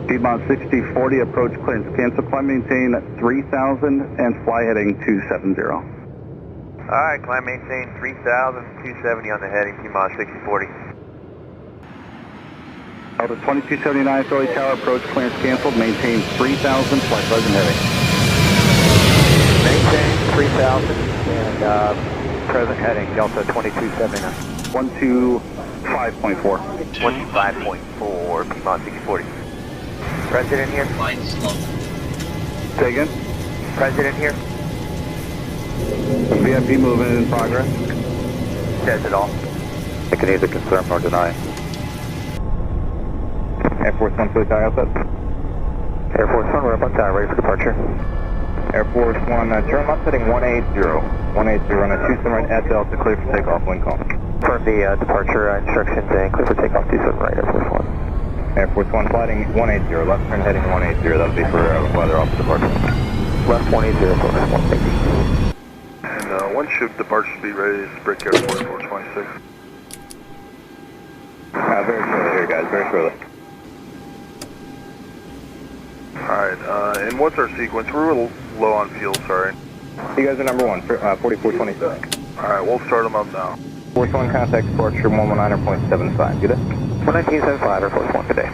Piedmont 6040, approach clearance cancel, climb maintain 3000 and fly heading 270. Alright, climb maintain 3000, 270 on the heading, Piedmont 6040. Delta 2279, Philly Tower, approach clearance canceled, maintain 3000, fly pleasant heading. Maintain 3000 and present heading, Delta 2279. 125.4. 125.4, Piedmont 6040. President here? Say again? President here? VIP movement in progress. Says it all. I can either confirm or deny. Air Force One, Philly Tower, outset. Air Force One, we're up on time, ready for departure. Air Force One, turn left heading 180. 180, run a 27 right at Delta, clear for takeoff, wind call. Confirm the departure instructions and clear for takeoff 27 right, Air Force One. Air Force One, flighting 180, left turn heading 180, that'll be for weather off departure. Left 180, focus 150. And one ship departure speed ready is Brickyard 4426. Very shortly here, guys, very shortly. Alright, and what's our sequence? We're a little low on fuel, sorry. You guys are number one, 4426. Alright, we'll start them up now. Force One, contact departure 119.75, good day? 119.75, Air Force One, good day.